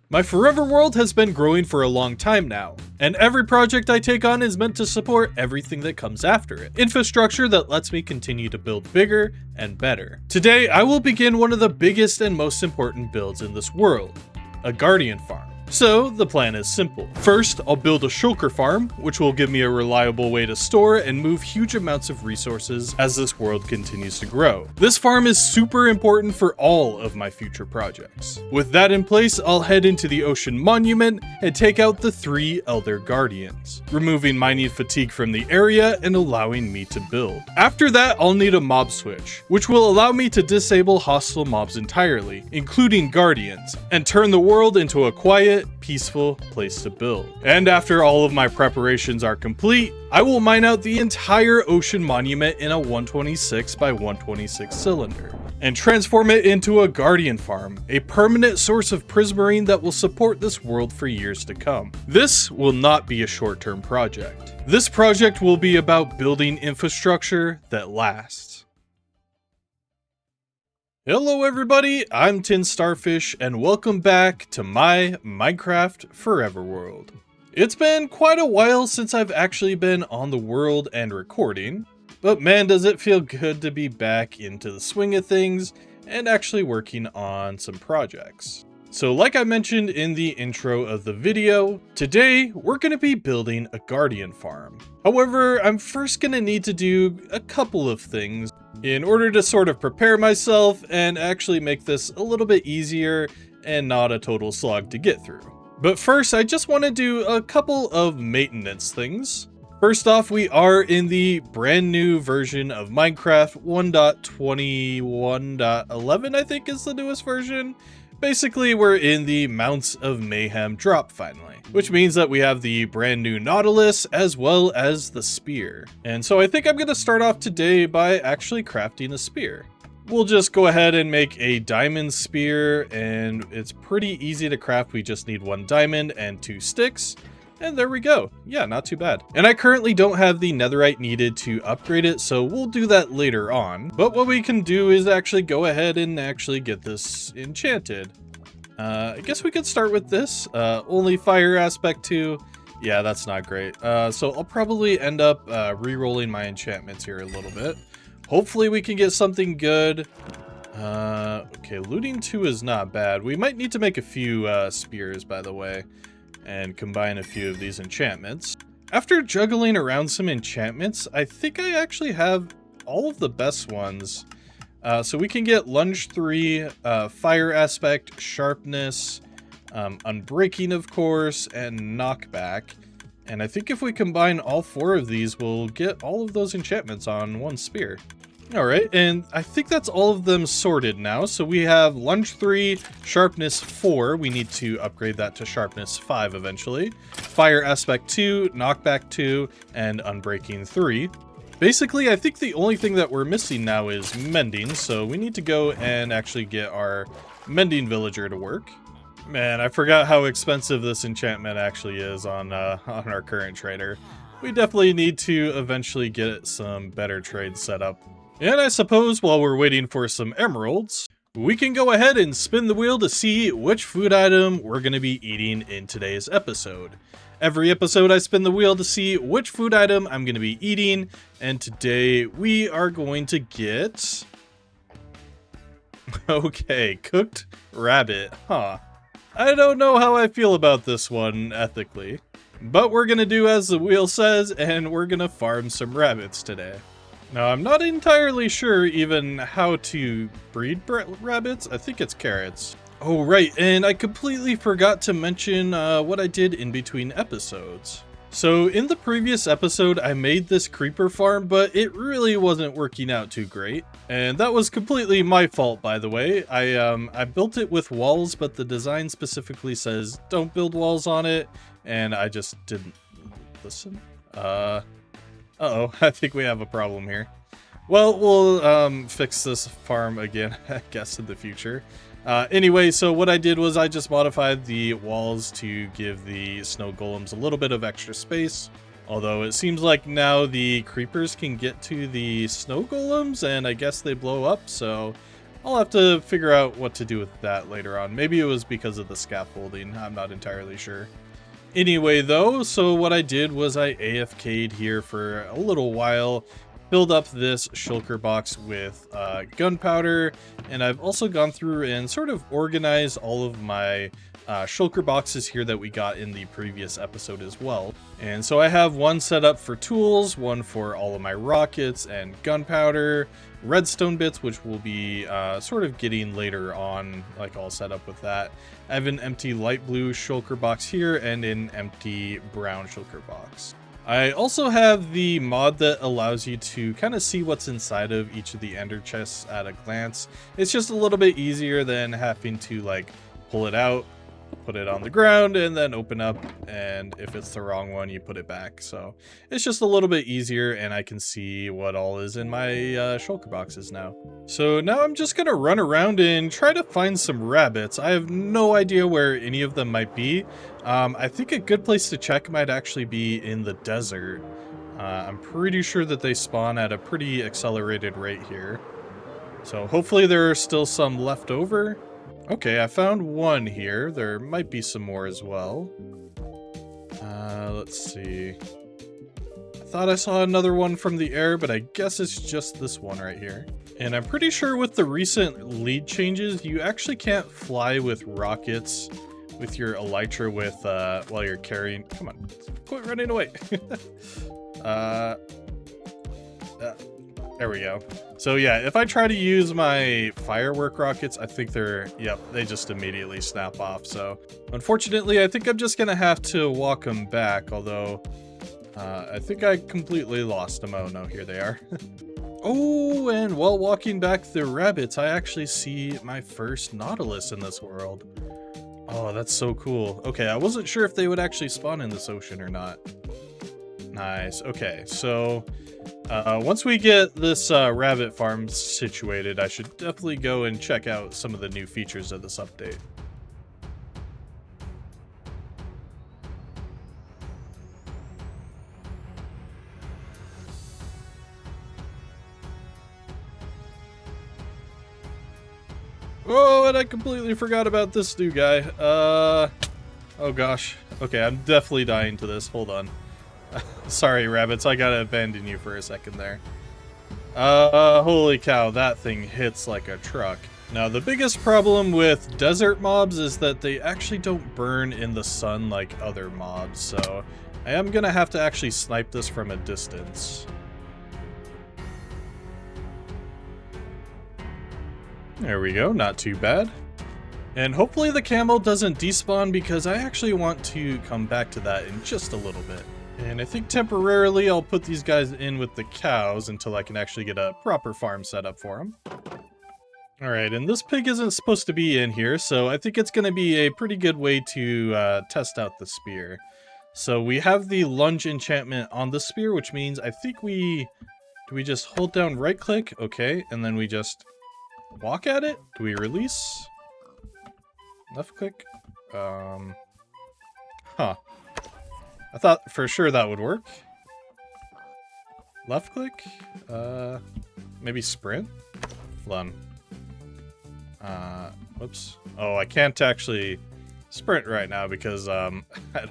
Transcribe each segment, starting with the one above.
My forever world has been growing for a long time now, and every project I take on is meant to support everything that comes after it. Infrastructure that lets me continue to build bigger and better. Today, I will begin one of the biggest and most important builds in this world, a Guardian farm. So, the plan is simple. First, I'll build a shulker farm, which will give me a reliable way to store and move huge amounts of resources as this world continues to grow. This farm is super important for all of my future projects. With that in place, I'll head into the Ocean Monument and take out the 3 Elder Guardians, removing mining fatigue from the area and allowing me to build. After that, I'll need a mob switch, which will allow me to disable hostile mobs entirely, including Guardians, and turn the world into a quiet, peaceful place to build. And after all of my preparations are complete, I will mine out the entire Ocean Monument in a 126 by 126 cylinder and transform it into a Guardian farm, a permanent source of prismarine that will support this world for years to come. This will not be a short-term project. This project will be about building infrastructure that lasts. Hello everybody, I'm Tin Starfish and welcome back to my Minecraft Forever World. It's been quite a while since I've actually been on the world and recording, but man does it feel good to be back into the swing of things and actually working on some projects. So like I mentioned in the intro of the video, today we're going to be building a Guardian farm. However, I'm first going to need to do a couple of things in order to sort of prepare myself and actually make this a little bit easier and not a total slog to get through. But first, I just want to do a couple of maintenance things. First off, we are in the brand new version of Minecraft 1.21.11, I think is the newest version. Basically, we're in the Mounts of Mayhem drop finally, which means that we have the brand new Nautilus as well as the spear. And so I think I'm going to start off today by actually crafting a spear. We'll just go ahead and make a diamond spear, and it's pretty easy to craft. We just need 1 diamond and 2 sticks. And there we go. Yeah, not too bad. And I currently don't have the netherite needed to upgrade it, so we'll do that later on. But what we can do is actually go ahead and actually get this enchanted. I guess we could start with this. Only fire aspect 2. Yeah, that's not great. So I'll probably end up re-rolling my enchantments here a little bit. Hopefully we can get something good. Okay, looting 2 is not bad. We might need to make a few spears, by the way, and combine a few of these enchantments. After juggling around some enchantments, I think I actually have all of the best ones. So we can get lunge 3, fire aspect, sharpness, unbreaking of course, and knockback. And I think if we combine all 4 of these, we'll get all of those enchantments on 1 spear. Alright, and I think that's all of them sorted now. So we have lunge 3, sharpness 4. We need to upgrade that to sharpness 5 eventually. Fire aspect 2, knockback 2, and unbreaking 3. Basically, I think the only thing that we're missing now is mending. So we need to go and actually get our mending villager to work. Man, I forgot how expensive this enchantment actually is on our current trader. We definitely need to eventually get some better trades set up. And I suppose while we're waiting for some emeralds, we can go ahead and spin the wheel to see which food item we're going to be eating in today's episode. Every episode I spin the wheel to see which food item I'm going to be eating, and today we are going to get... Okay, cooked rabbit, huh? I don't know how I feel about this one ethically, but we're going to do as the wheel says, and we're going to farm some rabbits today. Now, I'm not entirely sure even how to breed rabbits. I think it's carrots. Oh, right, and I completely forgot to mention what I did in between episodes. So in the previous episode, I made this creeper farm, but it really wasn't working out too great. And that was completely my fault, by the way. I built it with walls, but the design specifically says don't build walls on it, and I just didn't listen. Uh-oh, I think we have a problem here. Well, we'll fix this farm again, I guess, in the future. Anyway, so what I did was I just modified the walls to give the snow golems a little bit of extra space. Although it seems like now the creepers can get to the snow golems, and I guess they blow up, so I'll have to figure out what to do with that later on. Maybe it was because of the scaffolding. I'm not entirely sure. Anyway, though, so what I did was I AFK'd here for a little while, filled up this shulker box with gunpowder, and I've also gone through and sort of organized all of my shulker boxes here that we got in the previous episode as well. And so I have one set up for tools, one for all of my rockets and gunpowder, redstone bits, which will be sort of getting later on, like all set up with that. I have an empty light blue shulker box here and an empty brown shulker box. I also have the mod that allows you to kind of see what's inside of each of the ender chests at a glance. It's just a little bit easier than having to like pull it out, put it on the ground, and then open up, and if it's the wrong one you put it back. So it's just a little bit easier, and I can see what all is in my shulker boxes now. So now I'm just gonna run around and try to find some rabbits. I have no idea where any of them might be. I think a good place to check might actually be in the desert. I'm pretty sure that they spawn at a pretty accelerated rate here, so hopefully there are still some left over. Okay, I found one here. There might be some more as well. Let's see. I thought I saw another one from the air, but I guess it's just this one right here. And I'm pretty sure with the recent lead changes, you actually can't fly with rockets with your elytra with while you're carrying. Come on, quit running away. There we go. So yeah, if I try to use my firework rockets, I think they just immediately snap off. So unfortunately, I think I'm just gonna have to walk them back, although I think I completely lost them. Oh no, here they are. Oh, and while walking back the rabbits, I actually see my first Nautilus in this world. Oh, that's so cool. Okay, I wasn't sure if they would actually spawn in this ocean or not. Nice. Okay, so once we get this rabbit farm situated, I should definitely go and check out some of the new features of this update. Oh, and I completely forgot about this new guy. Oh gosh. Okay, I'm definitely dying to this. Hold on. Sorry, rabbits, I gotta abandon you for a second there. Holy cow, that thing hits like a truck. Now, the biggest problem with desert mobs is that they actually don't burn in the sun like other mobs, so I am gonna have to actually snipe this from a distance. There we go, not too bad. And hopefully the camel doesn't despawn, because I actually want to come back to that in just a little bit. And I think temporarily I'll put these guys in with the cows until I can actually get a proper farm set up for them. Alright, and this pig isn't supposed to be in here, so I think it's going to be a pretty good way to test out the spear. So we have the lunge enchantment on the spear, which means I think do we just hold down right click? Okay, and then we just walk at it? Do we release? Left click? Huh. I thought for sure that would work. Left click? Maybe sprint? Hold on. Whoops. Oh, I can't actually sprint right now because I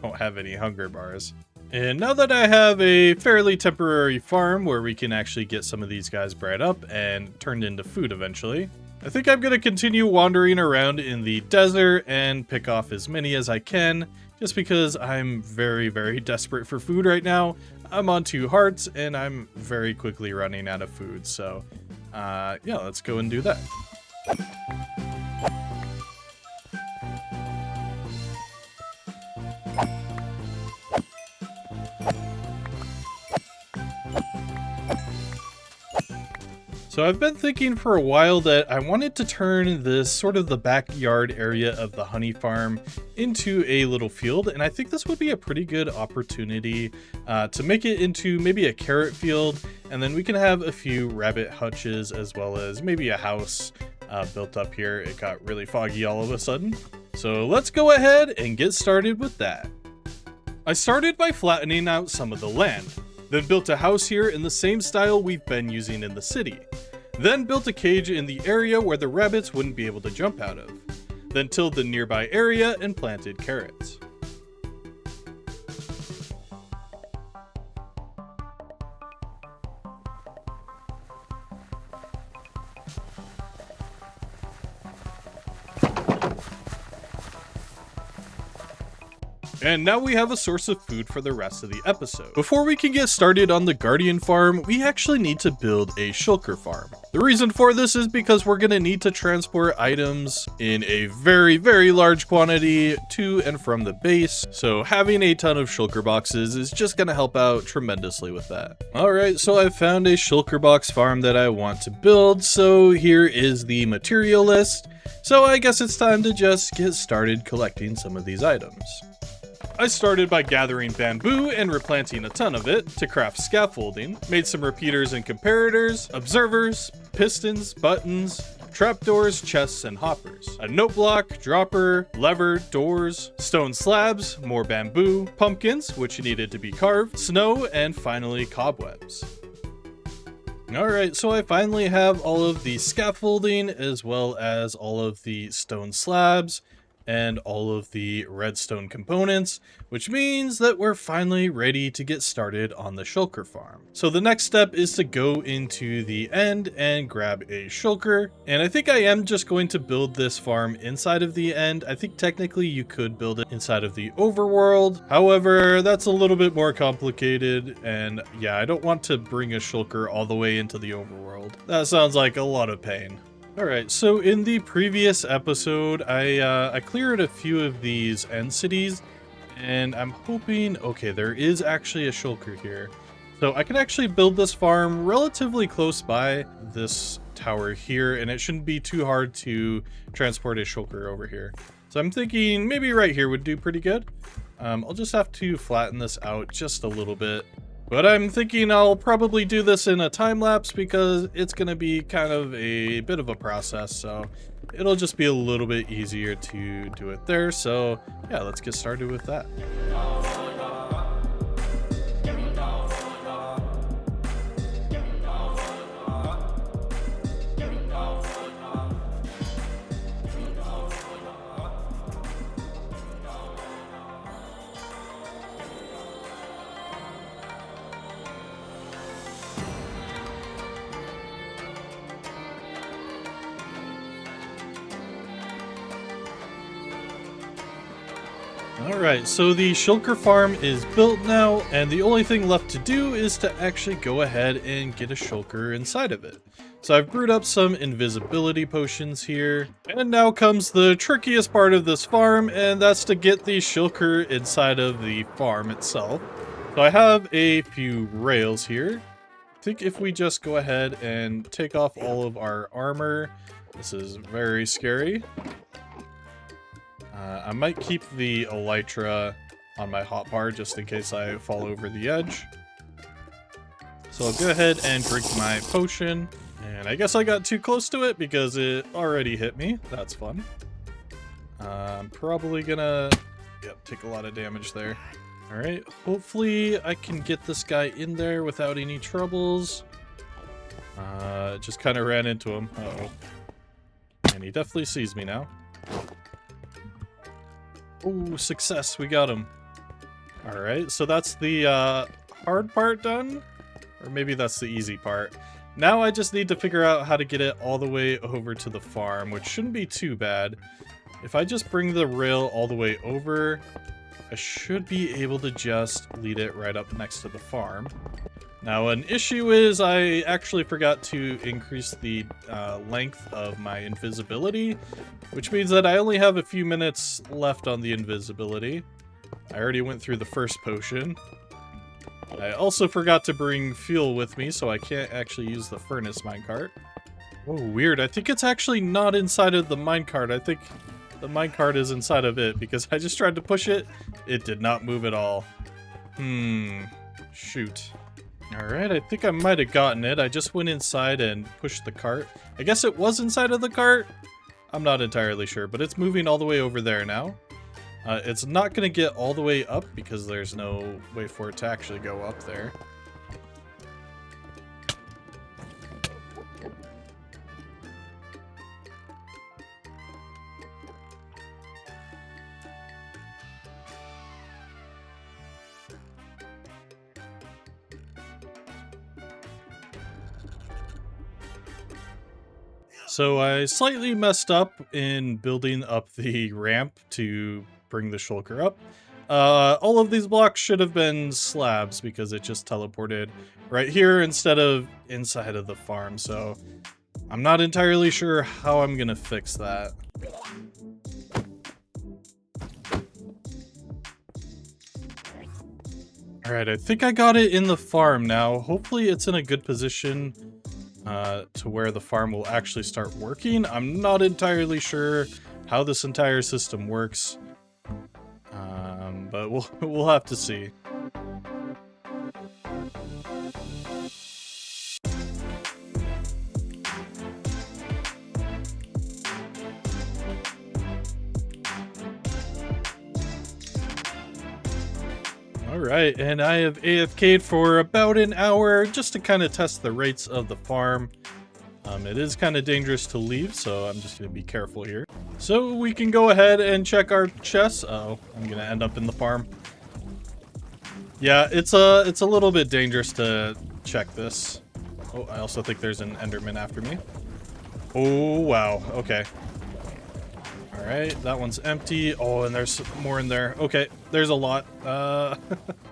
don't have any hunger bars. And now that I have a fairly temporary farm where we can actually get some of these guys bred up and turned into food eventually, I think I'm going to continue wandering around in the desert and pick off as many as I can, just because I'm very, very desperate for food right now. I'm on 2 hearts and I'm very quickly running out of food, so yeah, let's go and do that. So I've been thinking for a while that I wanted to turn this sort of the backyard area of the honey farm into a little field, and I think this would be a pretty good opportunity to make it into maybe a carrot field, and then we can have a few rabbit hutches as well as maybe a house built up here. It got really foggy all of a sudden. So let's go ahead and get started with that. I started by flattening out some of the land, then built a house here in the same style we've been using in the city. Then built a cage in the area where the rabbits wouldn't be able to jump out of. Then tilled the nearby area and planted carrots. And now we have a source of food for the rest of the episode. Before we can get started on the Guardian farm, we actually need to build a shulker farm. The reason for this is because we're going to need to transport items in a very, very large quantity to and from the base. So having a ton of shulker boxes is just going to help out tremendously with that. Alright, so I found a shulker box farm that I want to build. So here is the material list. So I guess it's time to just get started collecting some of these items. I started by gathering bamboo and replanting a ton of it to craft scaffolding, made some repeaters and comparators, observers, pistons, buttons, trapdoors, chests, and hoppers, a note block, dropper, lever, doors, stone slabs, more bamboo, pumpkins, which needed to be carved, snow, and finally cobwebs. Alright, so I finally have all of the scaffolding as well as all of the stone slabs and all of the redstone components, which means that we're finally ready to get started on the shulker farm. So the next step is to go into the end and grab a shulker, and I think I am just going to build this farm inside of the end. I think technically you could build it inside of the overworld, however that's a little bit more complicated, and yeah, I don't want to bring a shulker all the way into the overworld. That sounds like a lot of pain. Alright, so in the previous episode, I cleared a few of these end cities, and I'm hoping, okay, there is actually a shulker here. So I can actually build this farm relatively close by this tower here, and it shouldn't be too hard to transport a shulker over here. So I'm thinking maybe right here would do pretty good. I'll just have to flatten this out just a little bit. But I'm thinking I'll probably do this in a time lapse because it's going to be kind of a bit of a process, so it'll just be a little bit easier to do it there. So yeah, let's get started with that. Alright, so the shulker farm is built now, and the only thing left to do is to actually go ahead and get a shulker inside of it. So I've brewed up some invisibility potions here, and now comes the trickiest part of this farm, and that's to get the shulker inside of the farm itself. So I have a few rails here. I think if we just go ahead and take off all of our armor, this is very scary. I might keep the elytra on my hotbar just in case I fall over the edge. So I'll go ahead and drink my potion. And I guess I got too close to it because it already hit me. That's fun. I'm probably gonna take a lot of damage there. Alright, hopefully I can get this guy in there without any troubles. Just kind of ran into him. Uh-oh. And he definitely sees me now. Oh, success, we got him. Alright, so that's the hard part done. Or maybe that's the easy part. Now I just need to figure out how to get it all the way over to the farm, which shouldn't be too bad. If I just bring the rail all the way over, I should be able to just lead it right up next to the farm. Now, an issue is I actually forgot to increase the length of my invisibility, which means that I only have a few minutes left on the invisibility. I already went through the first potion. I also forgot to bring fuel with me, so I can't actually use the furnace minecart. Oh, weird. I think it's actually not inside of the minecart. I think the minecart is inside of it, because I just tried to push it. It did not move at all. Shoot. Alright, I think I might have gotten it. I just went inside and pushed the cart. I guess it was inside of the cart? I'm not entirely sure, but it's moving all the way over there now. It's not going to get all the way up because there's no way for it to actually go up there. So I slightly messed up in building up the ramp to bring the shulker up. All of these blocks should have been slabs because it just teleported right here instead of inside of the farm. So I'm not entirely sure how I'm gonna fix that. All right, I think I got it in the farm now. Hopefully it's in a good position to where the farm will actually start working. I'm not entirely sure how this entire system works, but we'll have to see. Alright, and I have AFK'd for about an hour just to kind of test the rates of the farm. It is kind of dangerous to leave, so I'm just going to be careful here. So we can go ahead and check our chests. Uh-oh, I'm going to end up in the farm. Yeah, it's a little bit dangerous to check this. Oh, I also think there's an Enderman after me. Oh, wow, okay. Alright, that one's empty. Oh, and there's more in there. Okay, there's a lot.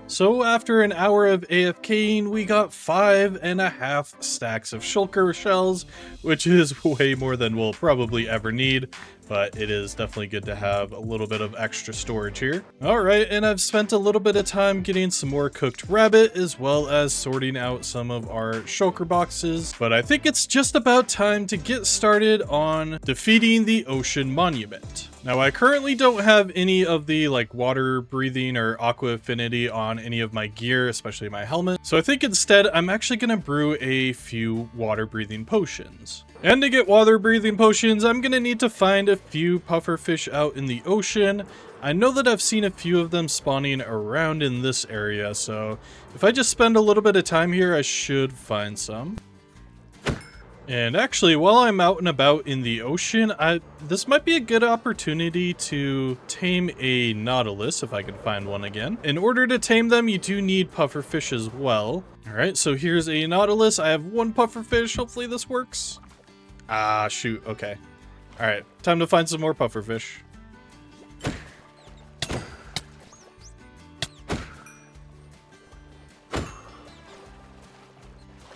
So after an hour of AFKing, we got 5.5 stacks of shulker shells, which is way more than we'll probably ever need, but it is definitely good to have a little bit of extra storage here. Alright, and I've spent a little bit of time getting some more cooked rabbit, as well as sorting out some of our shulker boxes, but I think it's just about time to get started on defeating the ocean monument. Now, I currently don't have any of the like water breathing or aqua affinity on any of my gear, especially my helmet. So I think instead I'm actually going to brew a few water breathing potions. And to get water breathing potions, I'm going to need to find a few pufferfish out in the ocean. I know that I've seen a few of them spawning around in this area, so if I just spend a little bit of time here, I should find some. And actually, while I'm out and about in the ocean, this might be a good opportunity to tame a nautilus, if I can find one again. In order to tame them, you do need pufferfish as well. All right, so here's a nautilus. I have one pufferfish. Hopefully this works. Ah, shoot. Okay. All right, time to find some more pufferfish.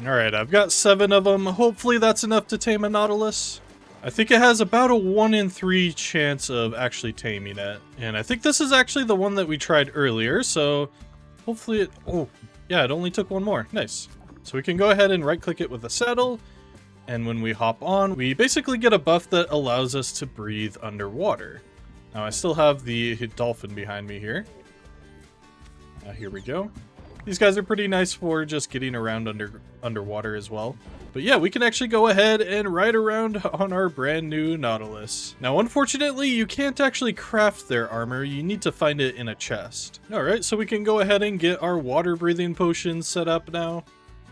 Alright, I've got 7 of them. Hopefully that's enough to tame a nautilus. I think it has about a 1 in 3 chance of actually taming it. And I think this is actually the one that we tried earlier, so hopefully it... Oh, yeah, it only took one more. Nice. So we can go ahead and right-click it with a saddle, and when we hop on, we basically get a buff that allows us to breathe underwater. Now, I still have the dolphin behind me here. Here we go. These guys are pretty nice for just getting around underwater as well. But yeah, we can actually go ahead and ride around on our brand new Nautilus. Now, unfortunately, you can't actually craft their armor. You need to find it in a chest. All right, so we can go ahead and get our water breathing potions set up now.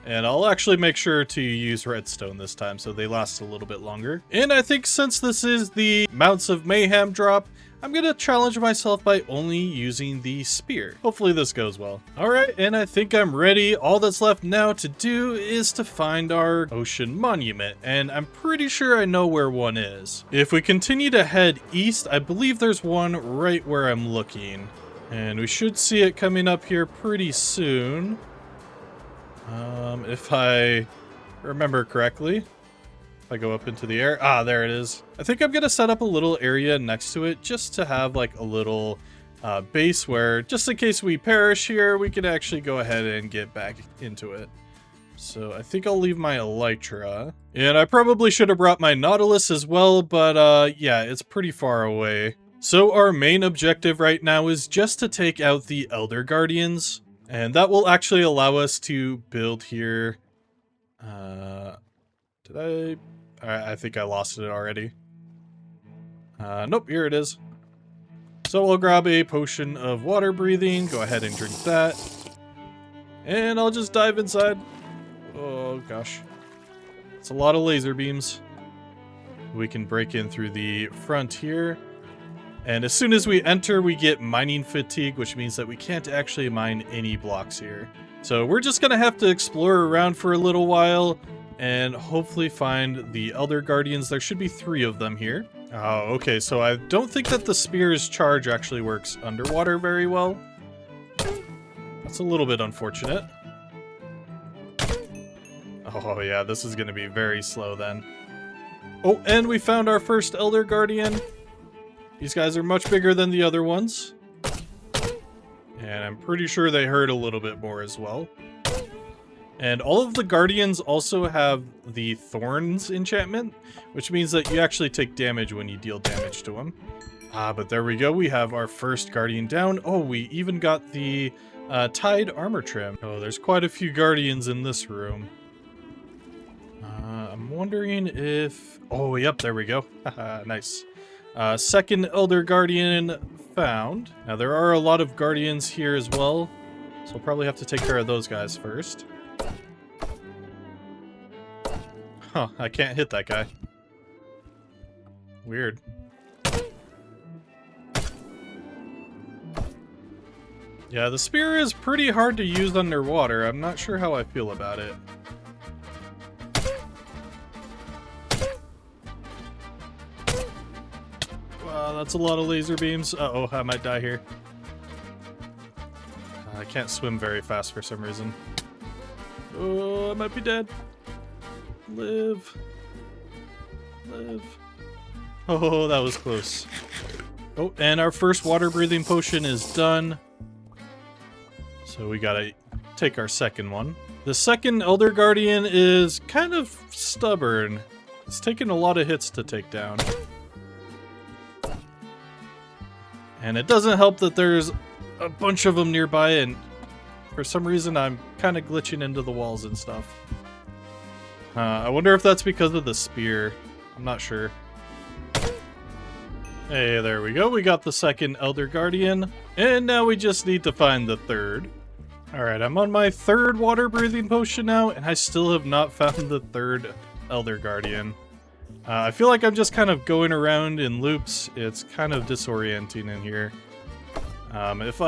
And I'll actually make sure to use redstone this time so they last a little bit longer. And I think since this is the Mounts of Mayhem drop, I'm going to challenge myself by only using the spear. Hopefully this goes well. All right, and I think I'm ready. All that's left now to do is to find our ocean monument, and I'm pretty sure I know where one is. If we continue to head east, I believe there's one right where I'm looking, and we should see it coming up here pretty soon. If I remember correctly. If I go up into the air, there it is. I think I'm gonna set up a little area next to it just to have like a little base where, just in case we perish here, we can actually go ahead and get back into it. So I think I'll leave my elytra. And I probably should have brought my nautilus as well, but yeah, it's pretty far away. So our main objective right now is just to take out the Elder Guardians, and that will actually allow us to build here. I think I lost it already. Nope, here it is. So we'll grab a potion of water breathing, go ahead and drink that. And I'll just dive inside. Oh gosh. It's a lot of laser beams. We can break in through the front here. And as soon as we enter, we get mining fatigue, which means that we can't actually mine any blocks here. So we're just gonna have to explore around for a little while. and hopefully find the Elder Guardians. There should be 3 of them here. Oh, okay, so I don't think that the spear's charge actually works underwater very well. That's a little bit unfortunate. Oh yeah, this is gonna be very slow then. Oh, and we found our first Elder Guardian. These guys are much bigger than the other ones. And I'm pretty sure they hurt a little bit more as well. And all of the Guardians also have the Thorns enchantment, which means that you actually take damage when you deal damage to them. But there we go. We have our first Guardian down. Oh, we even got the Tide armor trim. Oh, there's quite a few Guardians in this room. I'm wondering if... Oh, yep, there we go. Nice. Second Elder Guardian found. Now, there are a lot of Guardians here as well, so we'll probably have to take care of those guys first. Huh, I can't hit that guy. Weird. Yeah, the spear is pretty hard to use underwater. I'm not sure how I feel about it. Wow, that's a lot of laser beams. Uh-oh, I might die here. I can't swim very fast for some reason. Oh, I might be dead. Live. Live. Oh, that was close. Oh, and our first water breathing potion is done. So we gotta take our second one. The second Elder Guardian is kind of stubborn. It's taken a lot of hits to take down. And it doesn't help that there's a bunch of them nearby, and for some reason I'm kind of glitching into the walls and stuff. I wonder if that's because of the spear. I'm not sure. Hey, there we go. We got the second Elder Guardian. And now we just need to find the third. Alright, I'm on my third water breathing potion now, and I still have not found the third Elder Guardian. I feel like I'm just kind of going around in loops. It's kind of disorienting in here. If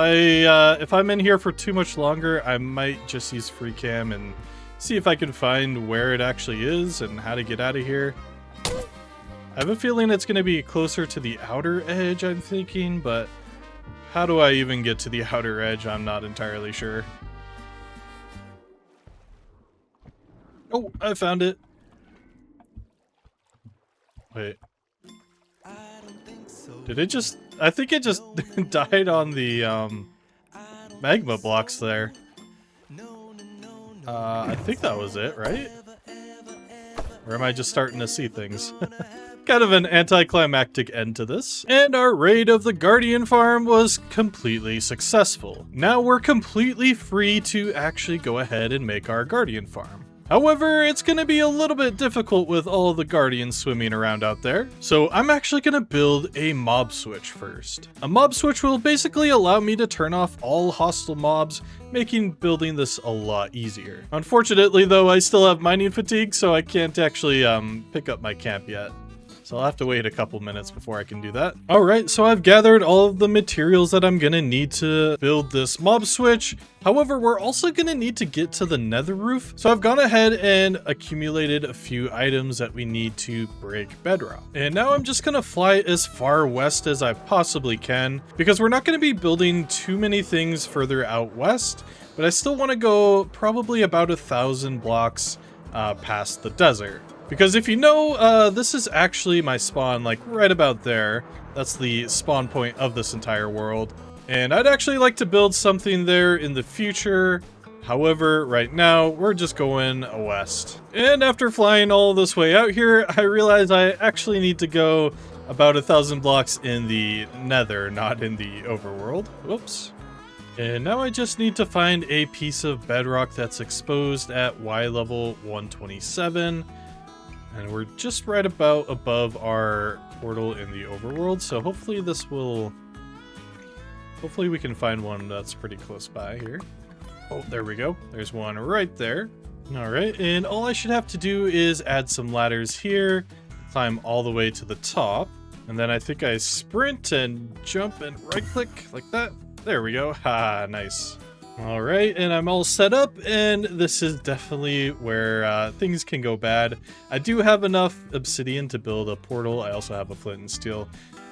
I'm in here for too much longer, I might just use free cam and see if I can find where it actually is and how to get out of here. I have a feeling it's going to be closer to the outer edge, I'm thinking, but how do I even get to the outer edge? I'm not entirely sure. Oh, I found it. Wait. Did it just... I think it just died on the magma blocks there. I think that was it, right? Or am I just starting to see things? Kind of an anticlimactic end to this. And our raid of the Guardian farm was completely successful. Now we're completely free to actually go ahead and make our Guardian farm. However, it's going to be a little bit difficult with all the Guardians swimming around out there, so I'm actually going to build a mob switch first. A mob switch will basically allow me to turn off all hostile mobs, making building this a lot easier. Unfortunately though, I still have mining fatigue, so I can't actually pick up my camp yet. So I'll have to wait a couple minutes before I can do that. Alright, so I've gathered all of the materials that I'm gonna need to build this mob switch. However, we're also gonna need to get to the nether roof. So I've gone ahead and accumulated a few items that we need to break bedrock. And now I'm just gonna fly as far west as I possibly can, because we're not gonna be building too many things further out west, but I still wanna go probably about 1,000 blocks past the desert. Because if you know, this is actually my spawn, like right about there. That's the spawn point of this entire world. And I'd actually like to build something there in the future. However, right now, we're just going west. And after flying all this way out here, I realized I actually need to go about 1,000 blocks in the nether, not in the overworld. Whoops. And now I just need to find a piece of bedrock that's exposed at Y level 127. And we're just right about above our portal in the overworld, so hopefully this will... Hopefully we can find one that's pretty close by here. Oh, there we go. There's one right there. Alright, and all I should have to do is add some ladders here, climb all the way to the top, and then I think I sprint and jump and right-click like that. There we go. Ha, nice. All right, and I'm all set up, and this is definitely where things can go bad. I do have enough obsidian to build a portal. I also have a flint and steel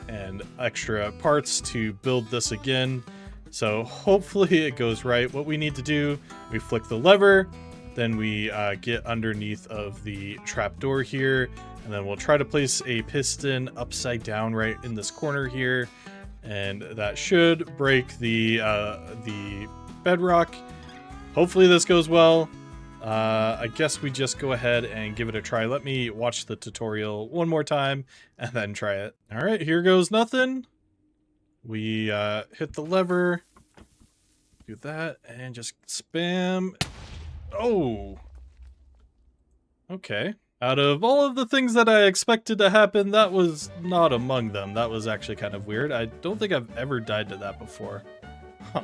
and extra parts to build this again. So hopefully it goes right. What we need to do, we flick the lever, then we get underneath of the trapdoor here, and then we'll try to place a piston upside down right in this corner here, and that should break the bedrock. Hopefully this goes well. I guess we just go ahead and give it a try. Let me watch the tutorial one more time and then try it. All right, here goes nothing. We hit the lever, do that, and just spam. Oh, okay. Out of all of the things that I expected to happen, that was not among them. That was actually kind of weird. I don't think I've ever died to that before. Huh.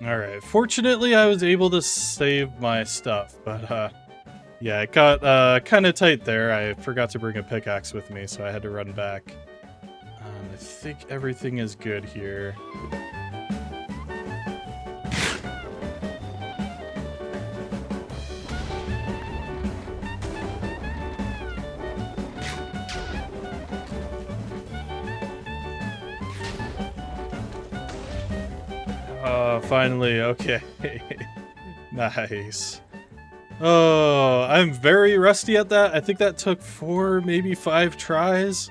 All right, fortunately I was able to save my stuff, but yeah, it got kind of tight there. I forgot to bring a pickaxe with me, so I had to run back. I think everything is good here. Finally, okay. Nice. Oh, I'm very rusty at that. I think that took 4, maybe 5 tries.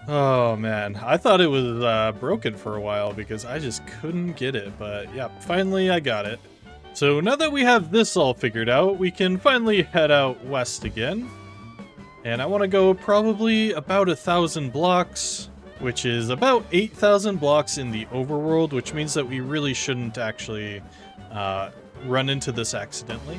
Oh man, I thought it was broken for a while because I just couldn't get it, but yeah, finally I got it. So now that we have this all figured out, we can finally head out west again. And I want to go probably about 1,000 blocks, which is about 8,000 blocks in the overworld, which means that we really shouldn't actually run into this accidentally.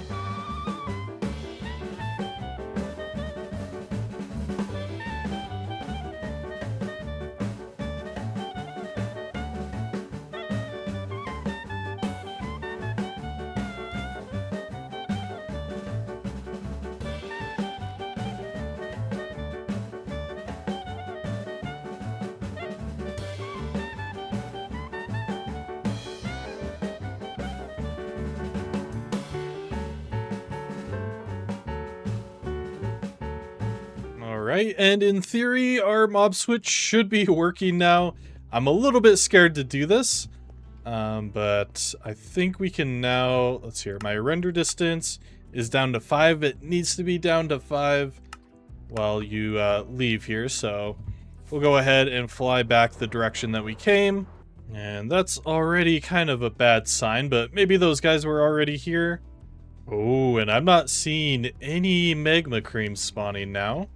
Alright, and in theory, our mob switch should be working now. I'm a little bit scared to do this, but I think we can now, let's see here, my render distance is down to 5. It needs to be down to 5 while you leave here, so we'll go ahead and fly back the direction that we came. And that's already kind of a bad sign, but maybe those guys were already here. Oh, and I'm not seeing any magma cream spawning now.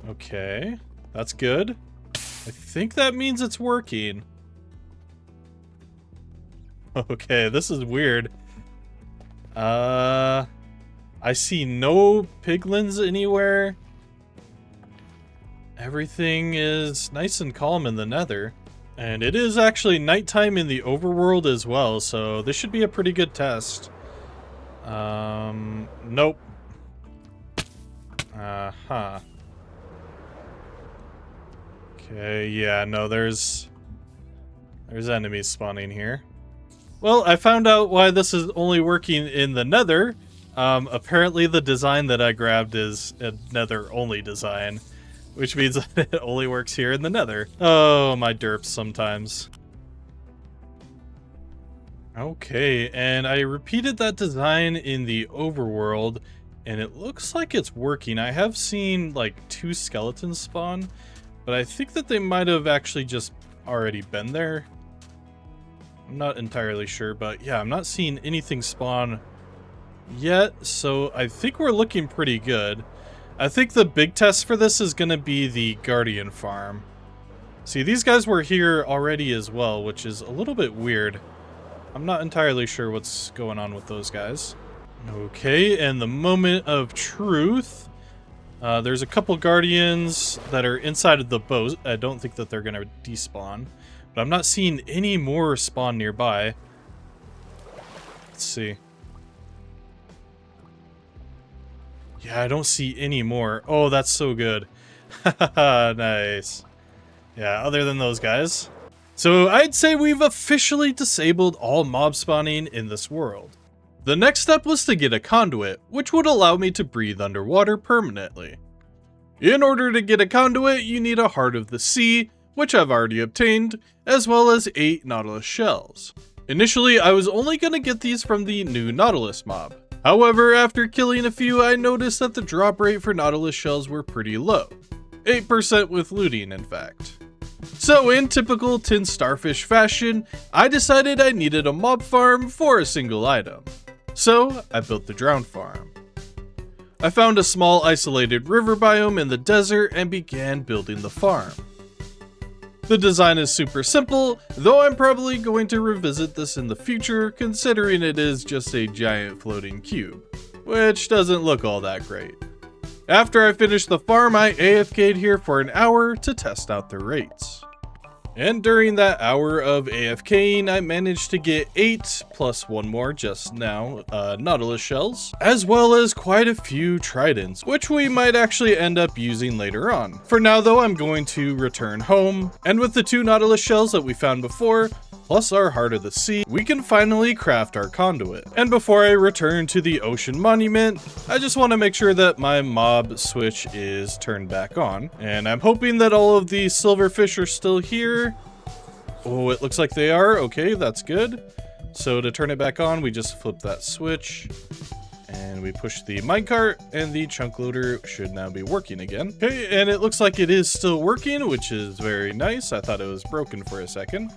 Okay, that's good. I think that means it's working. Okay, this is weird. I see no piglins anywhere. Everything is nice and calm in the nether. And it is actually nighttime in the overworld as well, so this should be a pretty good test. Nope. Uh-huh. Okay, yeah, no, there's enemies spawning here. Well, I found out why this is only working in the nether. Apparently the design that I grabbed is a nether-only design, which means that it only works here in the nether. Oh, my derps sometimes. Okay, and I repeated that design in the overworld, and it looks like it's working. I have seen, like, 2 skeletons spawn, but I think that they might have actually just already been there. I'm not entirely sure, but yeah, I'm not seeing anything spawn yet, so I think we're looking pretty good. I think the big test for this is going to be the Guardian farm. See, these guys were here already as well, which is a little bit weird. I'm not entirely sure what's going on with those guys. Okay, and the moment of truth. There's a couple Guardians that are inside of the boat. I don't think that they're going to despawn. But I'm not seeing any more spawn nearby. Let's see. Yeah, I don't see any more. Oh, that's so good. Nice. Yeah, other than those guys. So I'd say we've officially disabled all mob spawning in this world. The next step was to get a conduit, which would allow me to breathe underwater permanently. In order to get a conduit, you need a Heart of the Sea, which I've already obtained, as well as 8 Nautilus shells. Initially, I was only going to get these from the new Nautilus mob. However, after killing a few, I noticed that the drop rate for Nautilus shells were pretty low. 8% with looting, in fact. So in typical Tin Starfish fashion, I decided I needed a mob farm for a single item. So I built the Drowned Farm. I found a small isolated river biome in the desert and began building the farm. The design is super simple, though I'm probably going to revisit this in the future considering it is just a giant floating cube, which doesn't look all that great. After I finished the farm, I AFK'd here for an hour to test out the rates. And during that hour of AFKing, I managed to get 8, plus one more just now, Nautilus shells, as well as quite a few tridents, which we might actually end up using later on. For now though, I'm going to return home, and with the 2 Nautilus shells that we found before, plus our Heart of the Sea, we can finally craft our conduit. And before I return to the Ocean Monument, I just want to make sure that my mob switch is turned back on. And I'm hoping that all of the silverfish are still here. Oh, it looks like they are. Okay, that's good. So to turn it back on, we just flip that switch. And we push the minecart, and the chunk loader should now be working again. Okay, and it looks like it is still working, which is very nice. I thought it was broken for a second.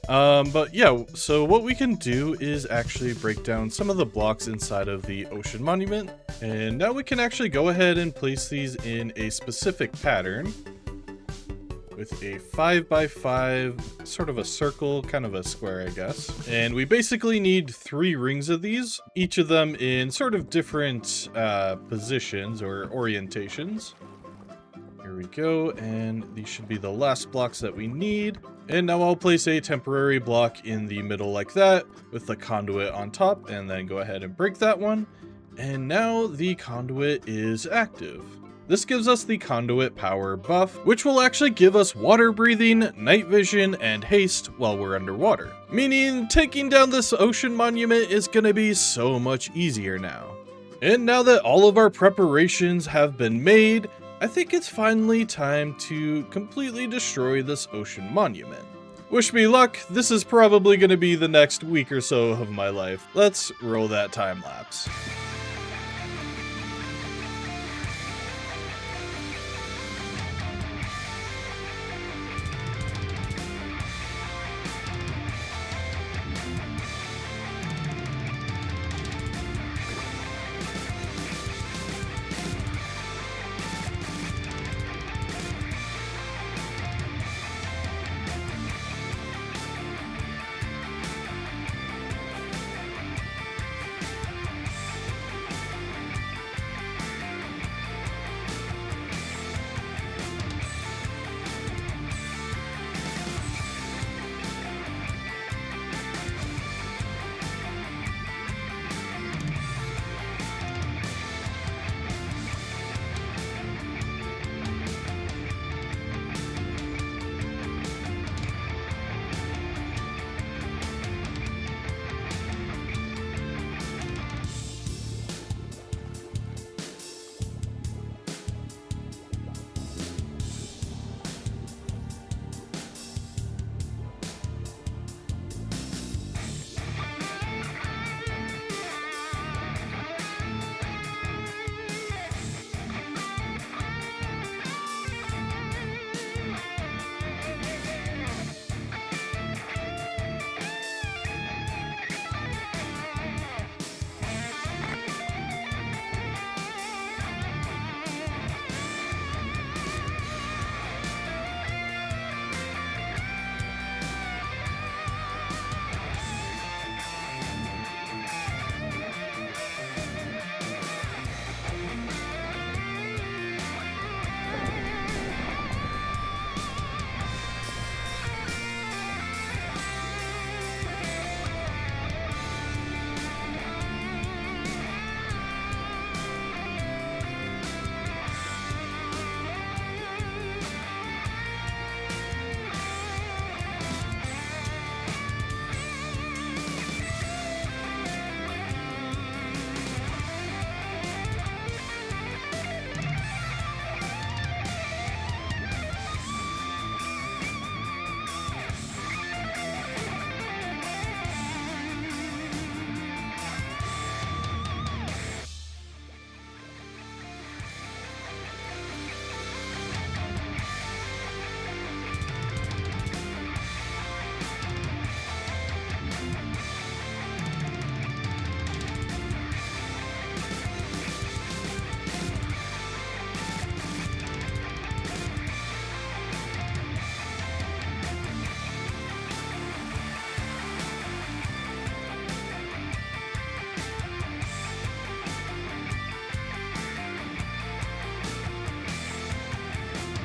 But yeah, so what we can do is actually break down some of the blocks inside of the Ocean Monument. And now we can actually go ahead and place these in a specific pattern with a 5x5, sort of a circle, kind of a square, I guess. And we basically need 3 rings of these, each of them in sort of different positions or orientations. Here we go, and these should be the last blocks that we need. And now I'll place a temporary block in the middle like that, with the conduit on top, and then go ahead and break that one. And now the conduit is active. This gives us the conduit power buff, which will actually give us water breathing, night vision, and haste while we're underwater. Meaning taking down this ocean monument is gonna be so much easier now. And now that all of our preparations have been made, I think it's finally time to completely destroy this ocean monument. Wish me luck, this is probably gonna be the next week or so of my life. Let's roll that time lapse.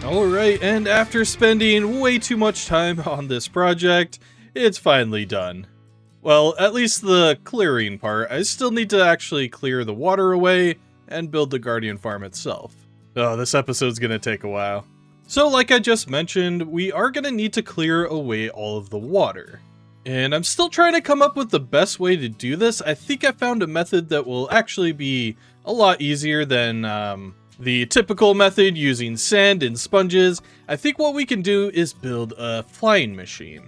Alright, and after spending way too much time on this project, it's finally done. Well, at least the clearing part. I still need to actually clear the water away and build the Guardian farm itself. Oh, this episode's gonna take a while. So like I just mentioned, we are gonna need to clear away all of the water. And I'm still trying to come up with the best way to do this. I think I found a method that will actually be a lot easier than the typical method using sand and sponges. I think what we can do is build a flying machine.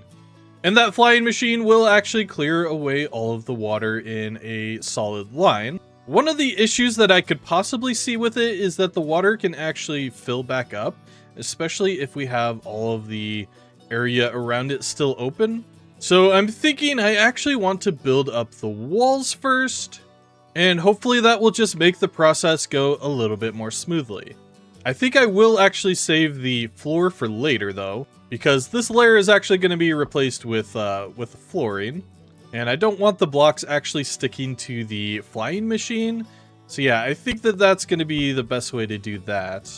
And that flying machine will actually clear away all of the water in a solid line. One of the issues that I could possibly see with it is that the water can actually fill back up, especially if we have all of the area around it still open. So I'm thinking I actually want to build up the walls first, and hopefully that will just make the process go a little bit more smoothly. I think I will actually save the floor for later though, because this layer is actually going to be replaced with flooring, and I don't want the blocks actually sticking to the flying machine. So yeah, I think that that's going to be the best way to do that.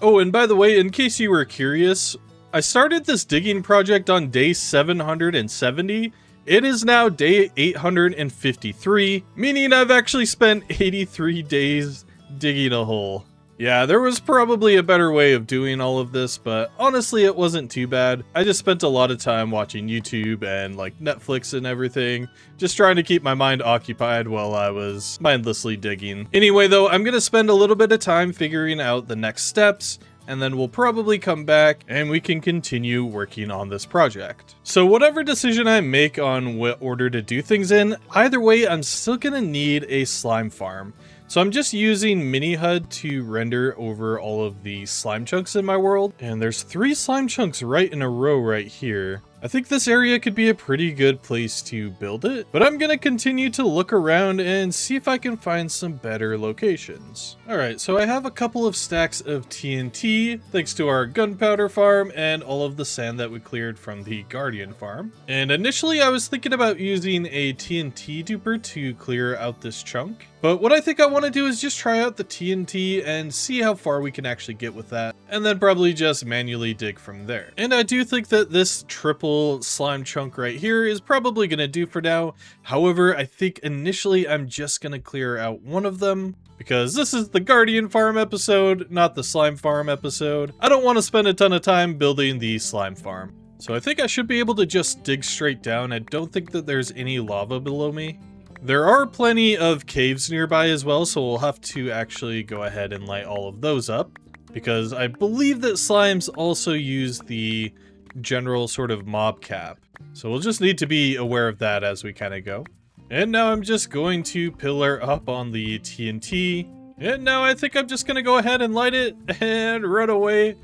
Oh, and by the way, in case you were curious, I started this digging project on day 770. It is now day 853, meaning I've actually spent 83 days digging a hole. Yeah, there was probably a better way of doing all of this, but honestly it wasn't too bad. I just spent a lot of time watching YouTube and like Netflix and everything, just trying to keep my mind occupied while I was mindlessly digging. Anyway though, I'm gonna spend a little bit of time figuring out the next steps, and then we'll probably come back and we can continue working on this project. So whatever decision I make on what order to do things in, either way I'm still gonna need a slime farm. So I'm just using Mini HUD to render over all of the slime chunks in my world. And there's 3 slime chunks right in a row right here. I think this area could be a pretty good place to build it, but I'm gonna continue to look around and see if I can find some better locations. Alright, so I have a couple of stacks of TNT, thanks to our gunpowder farm and all of the sand that we cleared from the Guardian farm. And initially I was thinking about using a TNT duper to clear out this chunk, but what I think I want to do is just try out the TNT and see how far we can actually get with that, and then probably just manually dig from there. And I do think that this triple slime chunk right here is probably going to do for now. However, I think initially I'm just going to clear out one of them, because this is the Guardian farm episode, not the slime farm episode. I don't want to spend a ton of time building the slime farm. So I think I should be able to just dig straight down. I don't think that there's any lava below me. There are plenty of caves nearby as well, so we'll have to actually go ahead and light all of those up, because I believe that slimes also use the general sort of mob cap. So we'll just need to be aware of that as we kind of go. And now I'm just going to pillar up on the TNT. And now I think I'm just going to go ahead and light it and run away.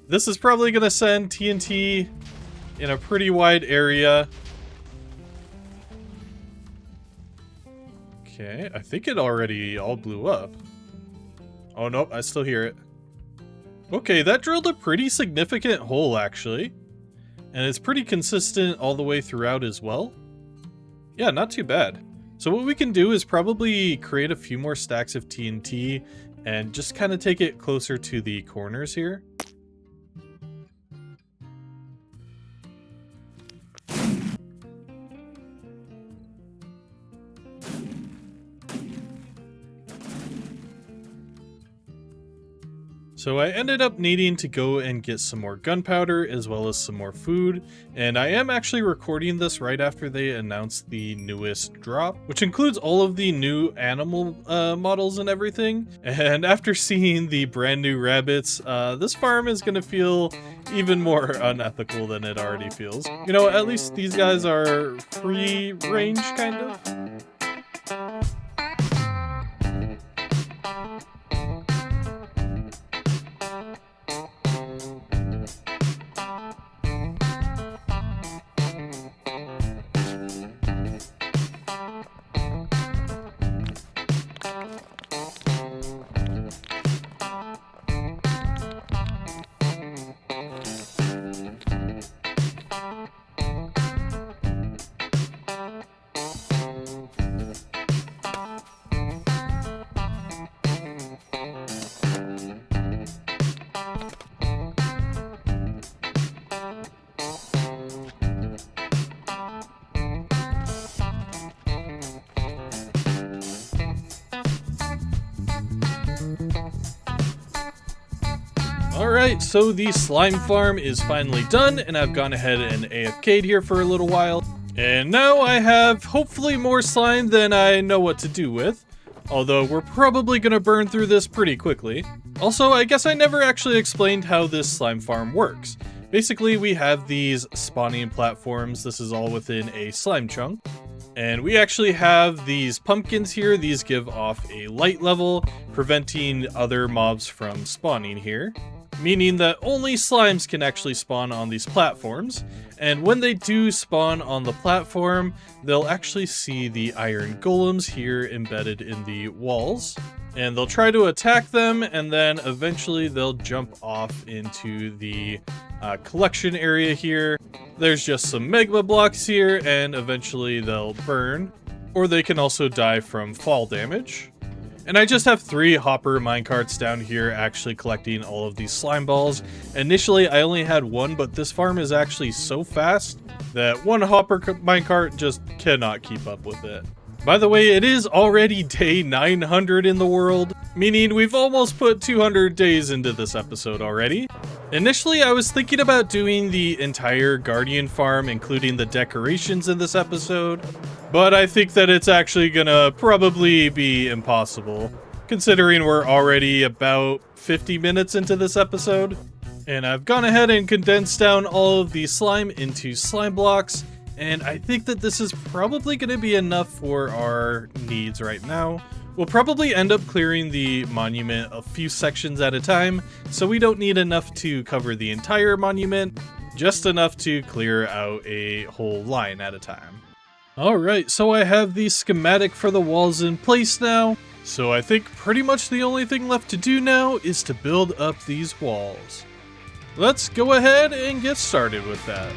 This is probably going to send TNT in a pretty wide area. Okay, I think it already all blew up. Oh, nope, I still hear it. Okay, that drilled a pretty significant hole, actually. And it's pretty consistent all the way throughout as well. Yeah, not too bad. So what we can do is probably create a few more stacks of TNT and just kind of take it closer to the corners here. So I ended up needing to go and get some more gunpowder as well as some more food, and I am actually recording this right after they announced the newest drop, which includes all of the new animal models and everything. And after seeing the brand new rabbits, this farm is going to feel even more unethical than it already feels. You know, at least these guys are free range, kind of. Alright, so the slime farm is finally done, and I've gone ahead and AFK'd here for a little while. And now I have hopefully more slime than I know what to do with. Although we're probably gonna burn through this pretty quickly. Also, I guess I never actually explained how this slime farm works. Basically, we have these spawning platforms. This is all within a slime chunk. And we actually have these pumpkins here. These give off a light level, preventing other mobs from spawning here. Meaning that only slimes can actually spawn on these platforms. And when they do spawn on the platform, they'll actually see the iron golems here embedded in the walls. And they'll try to attack them, and then eventually they'll jump off into the collection area here. There's just some magma blocks here, and eventually they'll burn. Or they can also die from fall damage. And I just have 3 hopper minecarts down here actually collecting all of these slime balls. Initially, I only had 1, but this farm is actually so fast that 1 hopper minecart just cannot keep up with it. By the way, it is already day 900 in the world, meaning we've almost put 200 days into this episode already. Initially, I was thinking about doing the entire Guardian farm, including the decorations in this episode, but I think that it's actually gonna probably be impossible, considering we're already about 50 minutes into this episode. And I've gone ahead and condensed down all of the slime into slime blocks, and I think that this is probably gonna be enough for our needs right now. We'll probably end up clearing the monument a few sections at a time, so we don't need enough to cover the entire monument, just enough to clear out a whole line at a time. Alright, so I have the schematic for the walls in place now, so I think pretty much the only thing left to do now is to build up these walls. Let's go ahead and get started with that.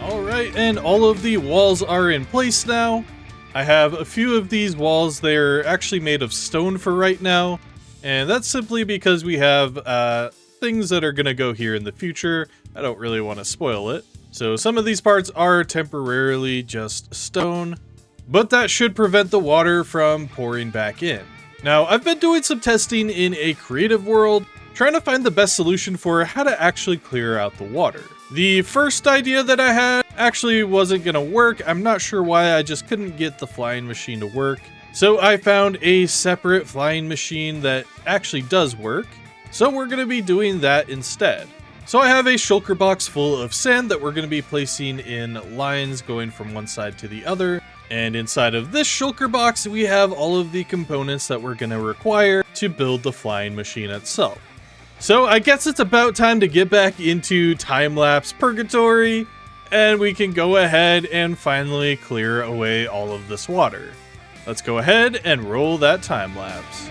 Alright, and all of the walls are in place now. I have a few of these walls. They're actually made of stone for right now, and that's simply because we have things that are going to go here in the future. I don't really want to spoil it. So some of these parts are temporarily just stone, but that should prevent the water from pouring back in. Now, I've been doing some testing in a creative world, trying to find the best solution for how to actually clear out the water. The first idea that I had actually wasn't gonna work. I'm not sure why, I just couldn't get the flying machine to work. So I found a separate flying machine that actually does work. So we're gonna be doing that instead. So I have a shulker box full of sand that we're gonna be placing in lines going from one side to the other. And inside of this shulker box, we have all of the components that we're gonna require to build the flying machine itself. So I guess it's about time to get back into time-lapse purgatory, and we can go ahead and finally clear away all of this water. Let's go ahead and roll that time-lapse.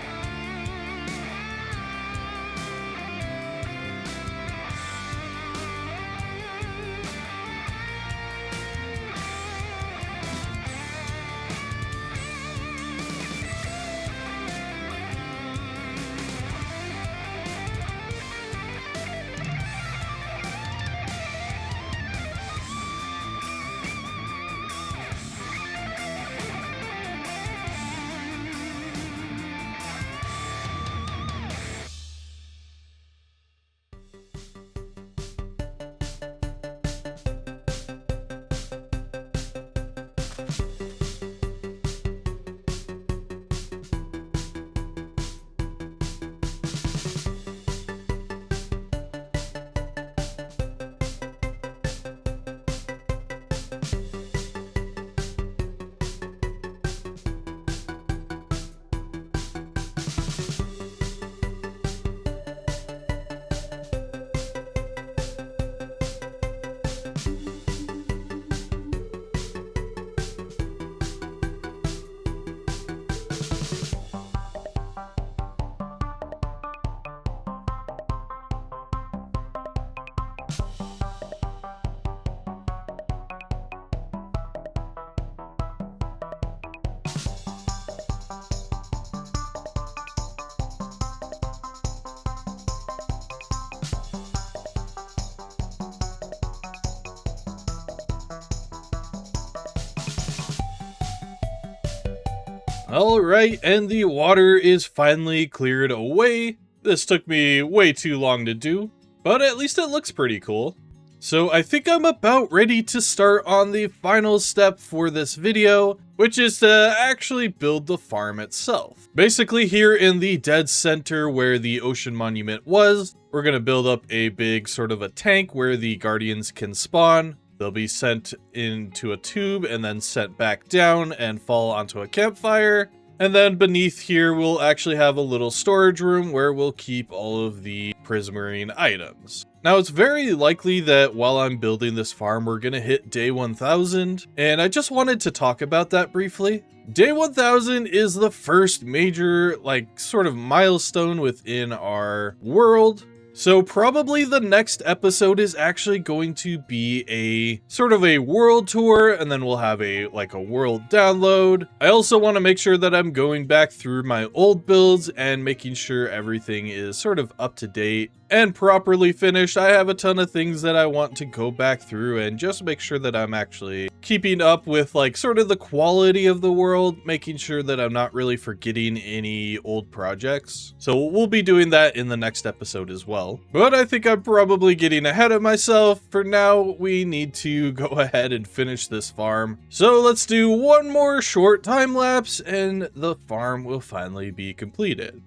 Alright, and the water is finally cleared away. This took me way too long to do, but at least it looks pretty cool. So I think I'm about ready to start on the final step for this video, which is to actually build the farm itself. Basically here in the dead center where the ocean monument was, we're going to build up a big sort of a tank where the guardians can spawn. They'll be sent into a tube and then sent back down and fall onto a campfire. And then beneath here, we'll actually have a little storage room where we'll keep all of the prismarine items. Now, it's very likely that while I'm building this farm, we're going to hit day 1000. And I just wanted to talk about that briefly. Day 1000 is the first major, sort of milestone within our world. So probably the next episode is actually going to be a sort of a world tour, and then we'll have a world download. I also want to make sure that I'm going back through my old builds and making sure everything is sort of up to date and properly finished. I have a ton of things that I want to go back through and just make sure that I'm actually keeping up with sort of the quality of the world, making sure that I'm not really forgetting any old projects. So we'll be doing that in the next episode as well. But I think I'm probably getting ahead of myself. For now, we need to go ahead and finish this farm. So let's do one more short time lapse and the farm will finally be completed.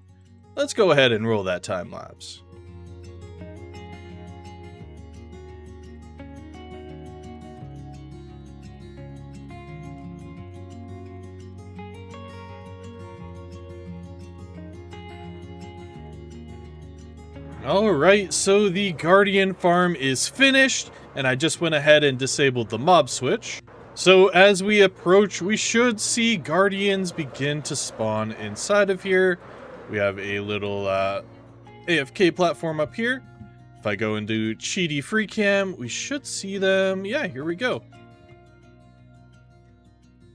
Let's go ahead and roll that time lapse. Alright, so the Guardian farm is finished, and I just went ahead and disabled the mob switch. So as we approach, we should see Guardians begin to spawn inside of here. We have a little AFK platform up here. If I go into Cheaty Free Cam, we should see them. Yeah, here we go.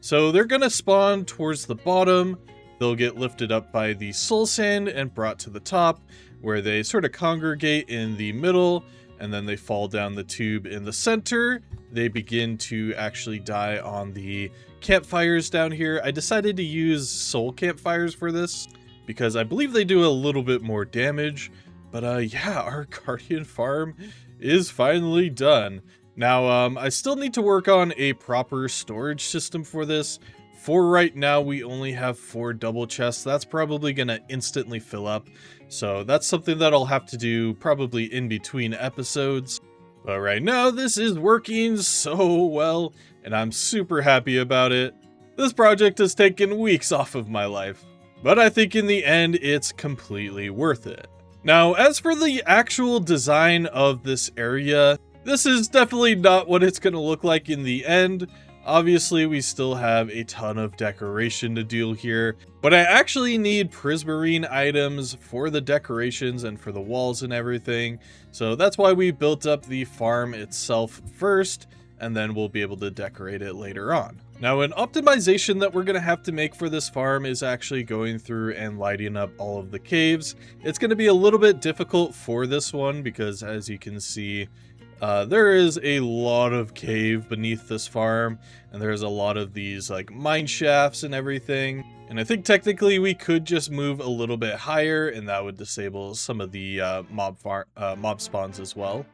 So they're going to spawn towards the bottom. They'll get lifted up by the soul sand and brought to the top, where they sort of congregate in the middle, and then they fall down the tube in the center. They begin to actually die on the campfires down here. I decided to use soul campfires for this, because I believe they do a little bit more damage. But yeah, our Guardian farm is finally done. Now, I still need to work on a proper storage system for this. For right now, we only have 4 double chests. That's probably going to instantly fill up. So that's something that I'll have to do probably in between episodes. But right now, this is working so well, and I'm super happy about it. This project has taken weeks off of my life, but I think in the end, it's completely worth it. Now, as for the actual design of this area, this is definitely not what it's going to look like in the end. Obviously, we still have a ton of decoration to do here, but I actually need prismarine items for the decorations and for the walls and everything. So that's why we built up the farm itself first, and then we'll be able to decorate it later on. Now, an optimization that we're going to have to make for this farm is actually going through and lighting up all of the caves. It's going to be a little bit difficult for this one because, as you can see, there is a lot of cave beneath this farm, and there's a lot of these mine shafts and everything. And I think technically we could just move a little bit higher, and that would disable some of the mob spawns as well.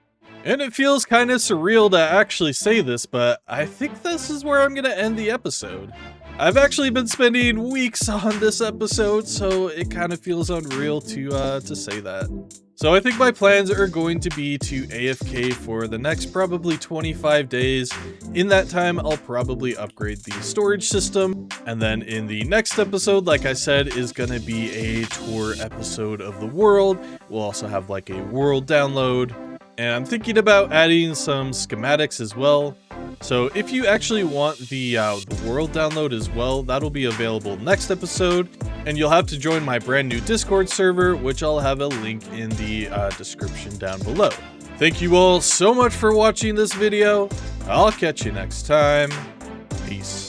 And it feels kind of surreal to actually say this, but I think this is where I'm going to end the episode. I've actually been spending weeks on this episode, so it kind of feels unreal to say that. So I think my plans are going to be to AFK for the next probably 25 days. In that time, I'll probably upgrade the storage system. And then in the next episode, like I said, is going to be a tour episode of the world. We'll also have a world download. And I'm thinking about adding some schematics as well. So if you actually want the world download as well, that'll be available next episode. And you'll have to join my brand new Discord server, which I'll have a link in the description down below. Thank you all so much for watching this video. I'll catch you next time. Peace.